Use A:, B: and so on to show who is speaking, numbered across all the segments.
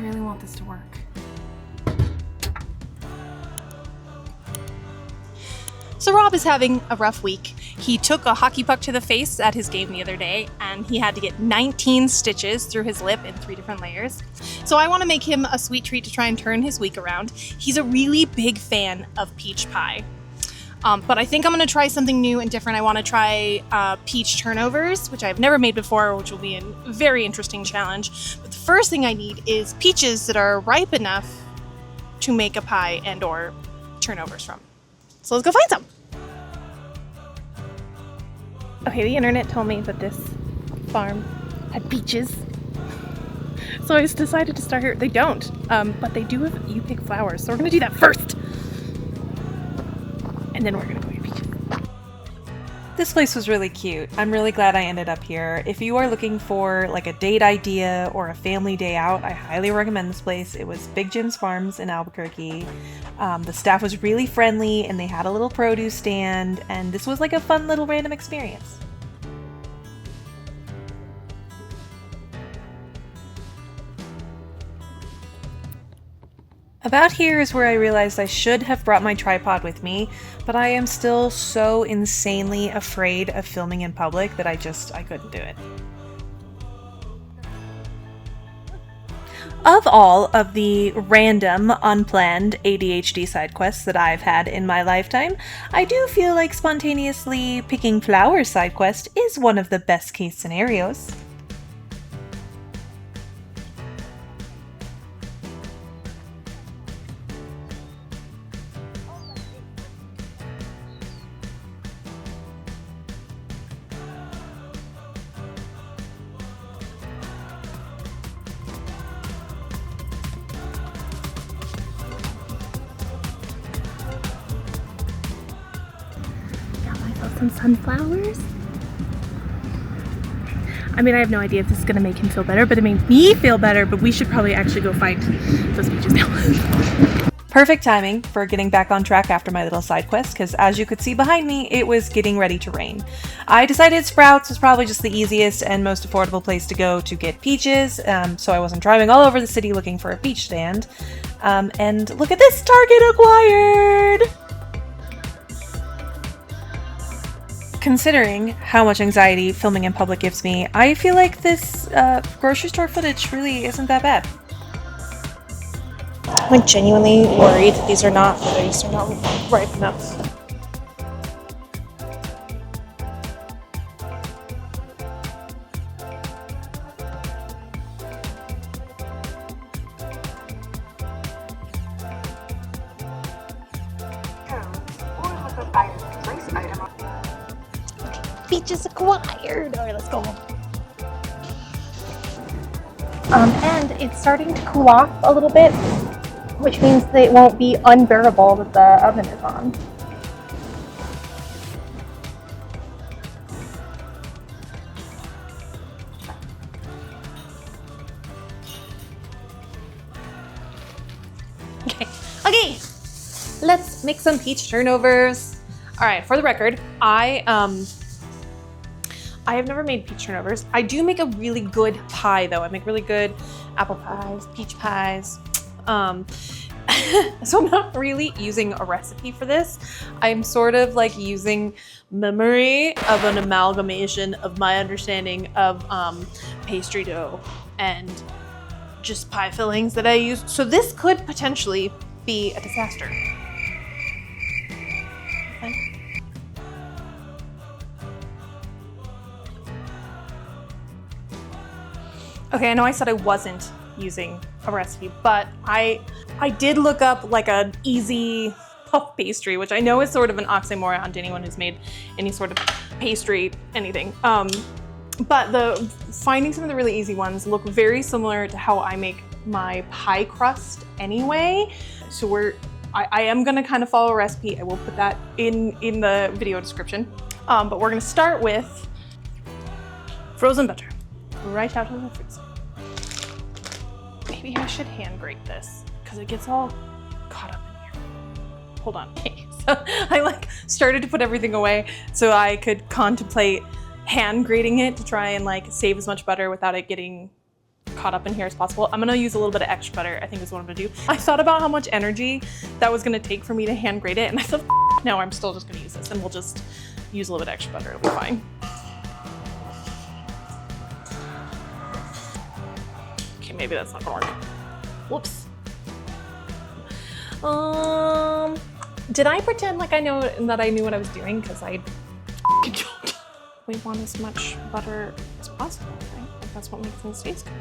A: really want this to work. So Rob is having a rough week. He took a hockey puck to the face at his game the other day, and he had to get 19 stitches through his lip in 3 different layers. So I want to make him a sweet treat to try and turn his week around. He's a really big fan of peach pie. But I think I'm going to try something new and different. I want to try peach turnovers, which I've never made before, which will be a very interesting challenge. But the first thing I need is peaches that are ripe enough to make a pie and or turnovers from. So let's go find some. Okay, the internet told me that this farm had peaches. So I just decided to start here. They don't, but they do have you pick flowers. So we're gonna do that first. And then we're gonna go get peaches.
B: This place was really cute. I'm really glad I ended up here. If you are looking for like a date idea or a family day out, I highly recommend this place. It was Big Jim's Farms in Albuquerque. The staff was really friendly and they had a little produce stand, and this was like a fun little random experience. About here is where I realized I should have brought my tripod with me, but I am still so insanely afraid of filming in public that I couldn't do it. Of all of the random, unplanned ADHD side quests that I've had in my lifetime, I do feel like spontaneously picking flowers side quest is one of the best case scenarios.
A: Some sunflowers. I mean, I have no idea if this is going to make him feel better, but it made me feel better, but we should probably actually go find those peaches now.
B: Perfect timing for getting back on track after my little side quest, because as you could see behind me, it was getting ready to rain. I decided Sprouts was probably just the easiest and most affordable place to go to get peaches, so I wasn't driving all over the city looking for a peach stand. And look at this, Target acquired! Considering how much anxiety filming in public gives me, I feel like this grocery store footage really isn't that bad.
A: I'm like genuinely worried that these are not ripe enough. Peaches acquired. All right, let's go. And it's starting to cool off a little bit, which means that it won't be unbearable that the oven is on. Okay, let's make some peach turnovers. All right, for the record, I have never made peach turnovers. I do make a really good pie though. I make really good apple pies, peach pies. So I'm not really using a recipe for this. I'm sort of like using memory of an amalgamation of my understanding of pastry dough and just pie fillings that I use. So this could potentially be a disaster. Okay, I know I said I wasn't using a recipe, but I did look up like an easy puff pastry, which I know is sort of an oxymoron to anyone who's made any sort of pastry, anything. But finding some of the really easy ones look very similar to how I make my pie crust anyway. So I am gonna kind of follow a recipe. I will put that in the video description. But we're gonna start with frozen butter right out of the freezer. Maybe I should hand grate this because it gets all caught up in here. Hold on. Okay, so I started to put everything away so I could contemplate hand grating it to try and save as much butter without it getting caught caught up in here as possible. I'm gonna use a little bit of extra butter, I think is what I'm gonna do. I thought about how much energy that was gonna take for me to hand grate it, and I thought, no, I'm still just gonna use this, and we'll just use a little bit of extra butter, it'll be fine. Okay, maybe that's not gonna work. Whoops. Did I pretend like I knew what I was doing? Because I don't. We want as much butter as possible, right? Like that's what makes things taste good.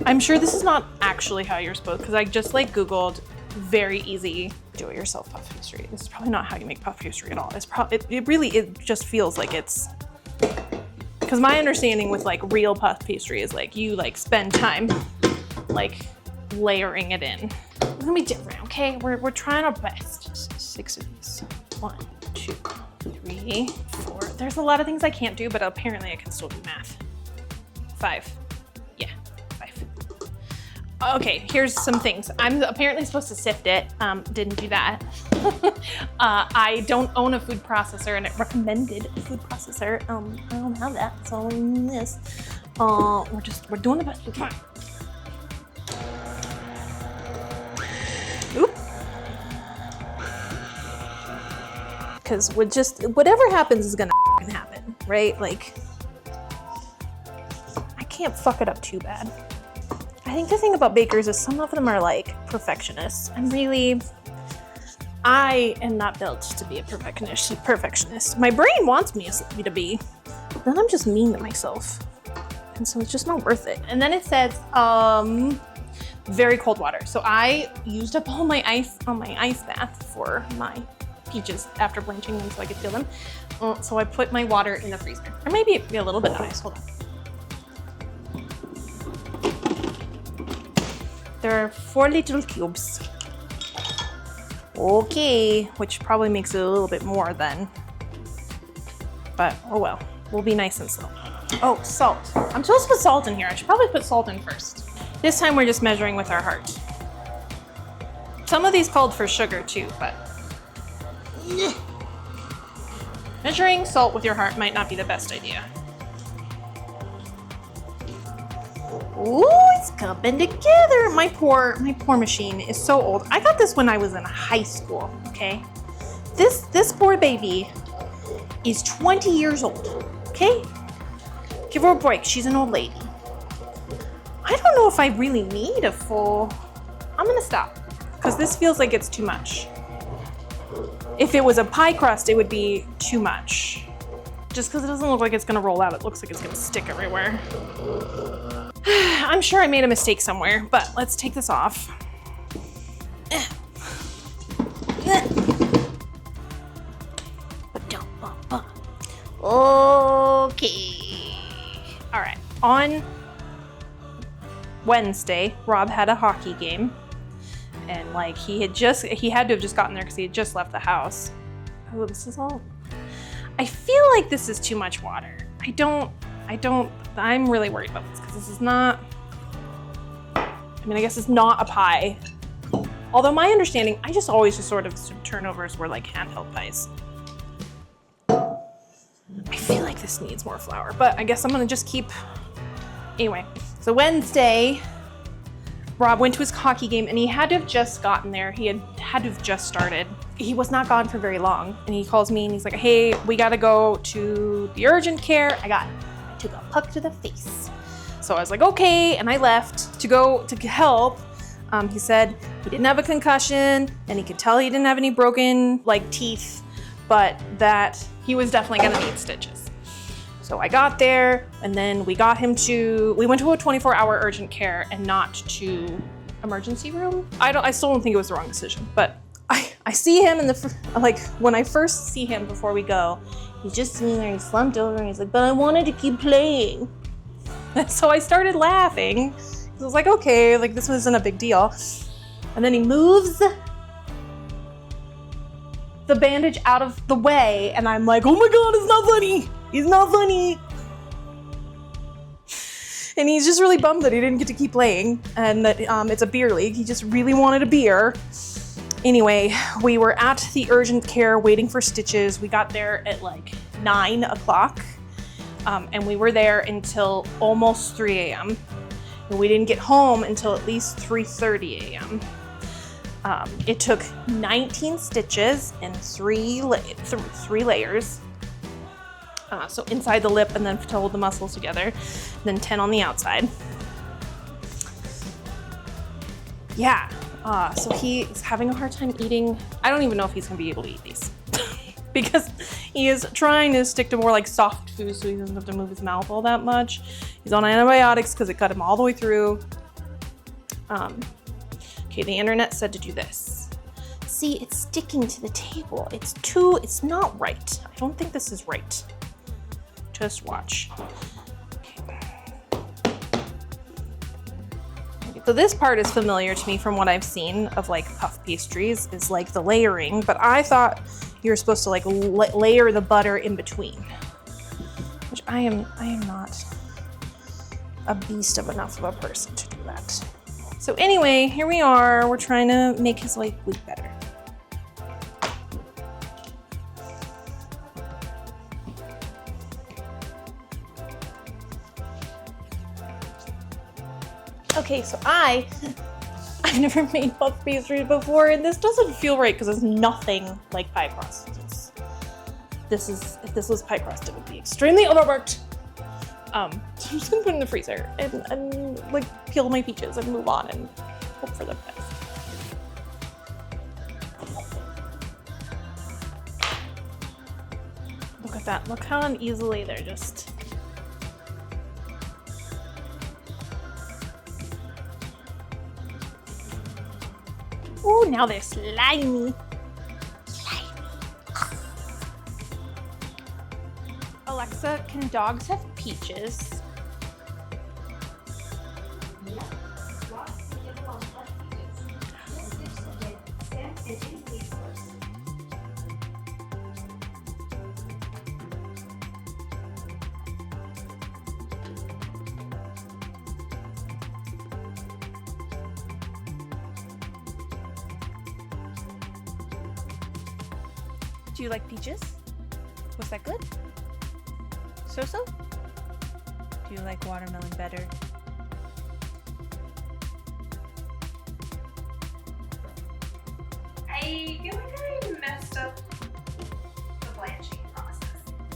A: I'm sure this is not actually how you're supposed, because I just like Googled very easy do-it-yourself puff pastry. This is probably not how you make puff pastry at all. It's it just feels like it's, because my understanding with like real puff pastry is like you like spend time like layering it in. It's gonna be different, okay? We're trying our best. 6 of these. 1, 2, 3, 4. There's a lot of things I can't do, but apparently I can still do math. 5. Yeah, 5. Okay, here's some things. I'm apparently supposed to sift it. Didn't do that. I don't own a food processor, and it recommended a food processor. I don't have that, so this. We're doing the best we can. Oop. Because whatever happens is gonna happen, right? Like, I can't fuck it up too bad. I think the thing about bakers is some of them are like perfectionists, and really, I am not built to be a perfectionist. My brain wants me to be, but then I'm just mean to myself, and so it's just not worth it. And then it says, very cold water. So I used up all my ice on my ice bath for my peaches after blanching them so I could feel them. So I put my water in the freezer. Or maybe a little bit of ice, hold on. There are 4 little cubes. Okay, which probably makes it a little bit more then. But oh well, we'll be nice and slow. Oh, salt. I'm supposed to put salt in here. I should probably put salt in first. This time we're just measuring with our heart. Some of these called for sugar too, but measuring salt with your heart might not be the best idea. Ooh, it's coming together. My poor machine is so old. I got this when I was in high school, okay? This poor baby is 20 years old, okay? Give her a break, she's an old lady. I don't know if I really need a full, I'm gonna stop, because this feels like it's too much. If it was a pie crust, it would be too much. Just because it doesn't look like it's gonna roll out, it looks like it's gonna stick everywhere. I'm sure I made a mistake somewhere, but let's take this off. Okay. All right, on Wednesday, Robb had a hockey game, and like he had to have just gotten there because he had just left the house. Oh, this is all, I feel like this is too much water. I'm really worried about this because this is not, I guess it's not a pie. Although my understanding, I just always sort of turnovers were like handheld pies. I feel like this needs more flour, but I guess I'm gonna just keep, anyway. So Wednesday, Robb went to his hockey game and he had to have just gotten there. He had to have just started. He was not gone for very long. And he calls me and he's like, hey, we gotta go to the urgent care. I took a puck to the face. So I was like, okay. And I left to go to help. He said he didn't have a concussion and he could tell he didn't have any broken like teeth, but that he was definitely gonna need stitches. So I got there, and then we went to a 24-hour urgent care and not to emergency room. I still don't think it was the wrong decision, but I see him when I first see him before we go, he's just sitting there, he's slumped over, and he's like, but I wanted to keep playing. So I started laughing. I was like, okay, like this wasn't a big deal. And then he moves the bandage out of the way, and I'm like, oh my God, it's not funny. He's not funny. And he's just really bummed that he didn't get to keep playing and that it's a beer league. He just really wanted a beer. Anyway, we were at the urgent care waiting for stitches. We got there at like 9 o'clock. And we were there until almost 3 a.m. And we didn't get home until at least 3:30 a.m. It took 19 stitches and three layers. So inside the lip and then to hold the muscles together, then 10 on the outside. Yeah, so he is having a hard time eating. I don't even know if he's gonna be able to eat these because he is trying to stick to more like soft food so he doesn't have to move his mouth all that much. He's on antibiotics because it cut him all the way through. Okay, the internet said to do this. See, it's sticking to the table. It's not right. I don't think this is right. Just watch. Okay, so this part is familiar to me from what I've seen of like puff pastries, is like the layering, but I thought you were supposed to like layer the butter in between, which I am not a beast of enough of a person to do that. So anyway, here we are. We're trying to make his white glue better. Okay, so I've never made puff pastries before, and this doesn't feel right because it's nothing like pie crust. If this was pie crust, it would be extremely overworked. So I'm just gonna put it in the freezer and like peel my peaches and move on and hope for the best. Look at that, look how uneasily they're just. Ooh, now they're slimy. Alexa, can dogs have peaches? Do you like peaches? Was that good? So? Do you like watermelon better? I feel like I messed up the blanching process.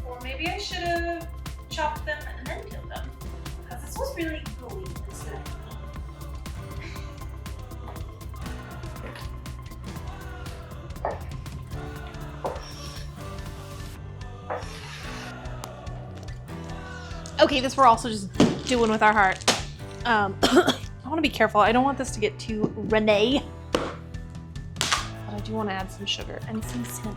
A: Or maybe I should have chopped them and then peeled them. Because this was really gooey instead. Okay, this we're also just doing with our heart. I want to be careful. I don't want this to get too Renee. But I do want to add some sugar and some cinnamon.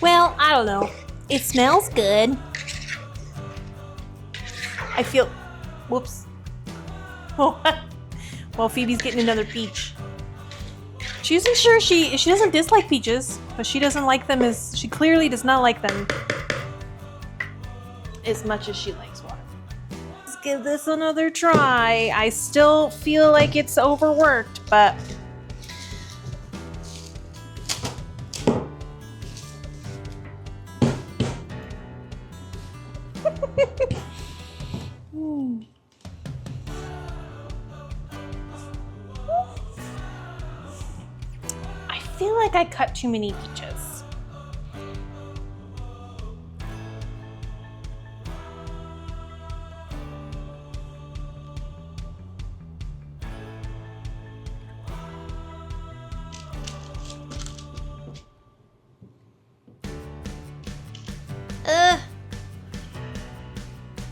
A: Well, I don't know. It smells good. I feel, whoops. Well, Phoebe's getting another peach. She isn't sure she doesn't dislike peaches, but she doesn't like them she clearly does not like them as much as she likes watermelon. Let's give this another try. I still feel like it's overworked, but I feel like I cut too many peaches.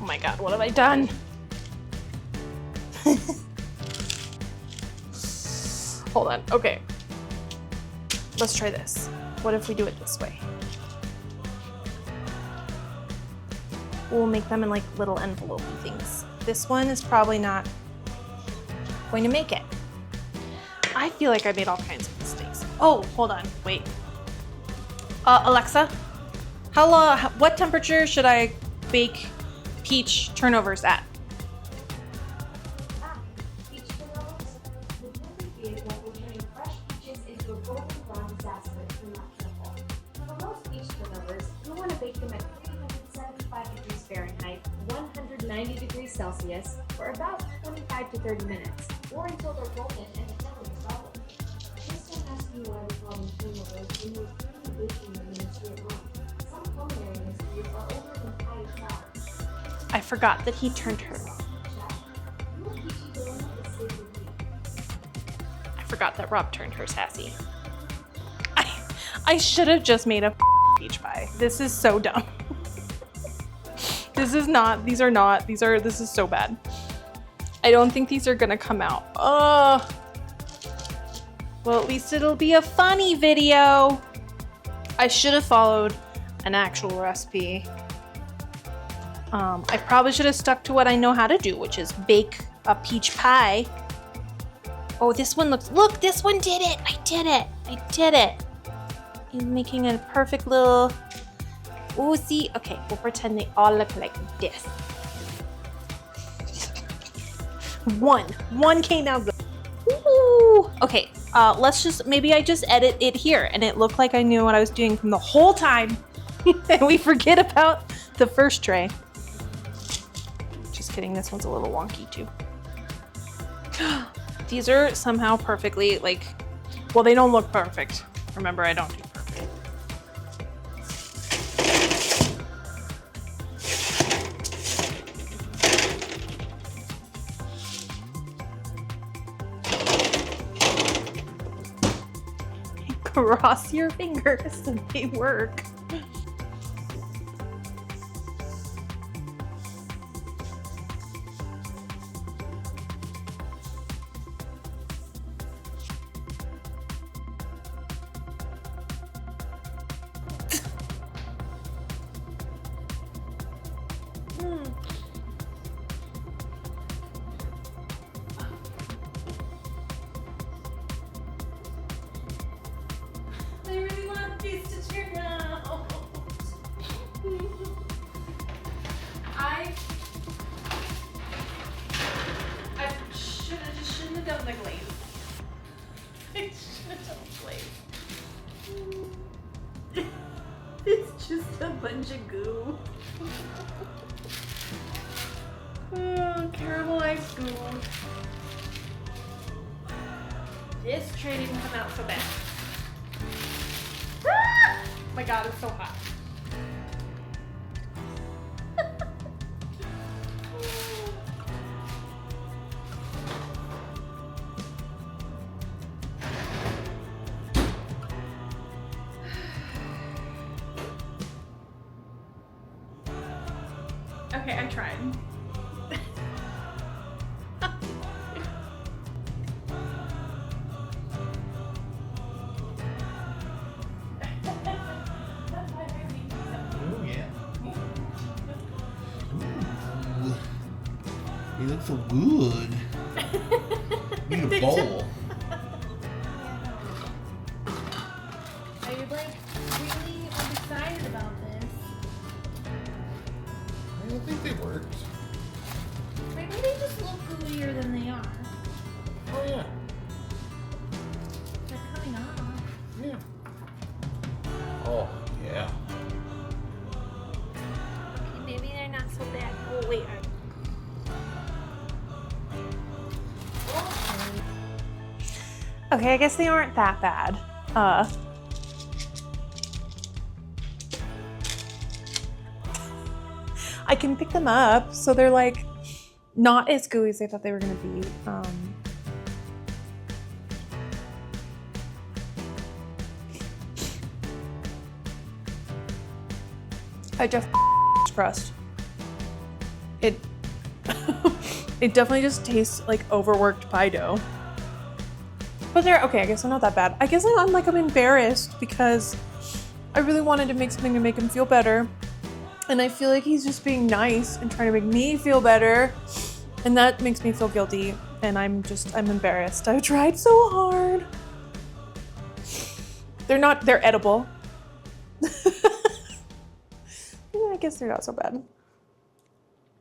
A: Oh my God, what have I done? Hold on, okay. Let's try this. What if we do it this way? We'll make them in like little envelope things. This one is probably not going to make it. I feel like I made all kinds of mistakes. Oh, hold on, wait. Alexa, what temperature should I bake peach turnovers at?
C: Peach turnovers. The difference is that we're turning fresh peaches into a golden brown disaster if you're not careful. For most peach turnovers, you'll want to bake them at 375 degrees Fahrenheit, 190 degrees Celsius, for about 25 to 30 minutes, or until they're golden and the filling is solid. Just don't ask me why we call them turnovers when you're currently baking them in a straight line. Some culinary mysteries are older than pie-crust.
A: I forgot that he turned her. I forgot that Rob turned her sassy. I should have just made a peach pie. This is so dumb. This is so bad. I don't think these are gonna come out. Well, at least it'll be a funny video. I should have followed an actual recipe. I probably should have stuck to what I know how to do, which is bake a peach pie. Oh, this one look, this one did it. I did it. He's making a perfect little, ooh, see? Okay, we'll pretend they all look like this. One came out good. Ooh. Okay, maybe I just edit it here and it looked like I knew what I was doing from the whole time. And we forget about the first tray. Just kidding, this one's a little wonky too. These are somehow perfectly, well, they don't look perfect. Remember, I don't do perfect. Cross your fingers and they work. I really want these to turn out. I shouldn't have done the glaze. I should have done the glaze. It's just a bunch of goo. Oh, caramelized goo. This tray didn't come out so bad. Ah! Oh my god, it's so hot. Okay, I tried.
D: You look so good. You need a bowl.
A: Are you really undecided about this?
D: I don't think they worked.
A: Maybe they just look gooier than they are.
D: Oh yeah.
A: They're coming off.
D: Yeah. Oh yeah.
A: Okay, maybe they're not so bad. Oh wait. Okay, I guess they aren't that bad. I can pick them up, so they're like not as gooey as I thought they were gonna be. I just crust. It it definitely just tastes like overworked pie dough. But they're okay, I guess they're not that bad. I guess I'm embarrassed because I really wanted to make something to make him feel better. And I feel like he's just being nice and trying to make me feel better. And that makes me feel guilty. And I'm embarrassed. I tried so hard. They're edible. I guess they're not so bad.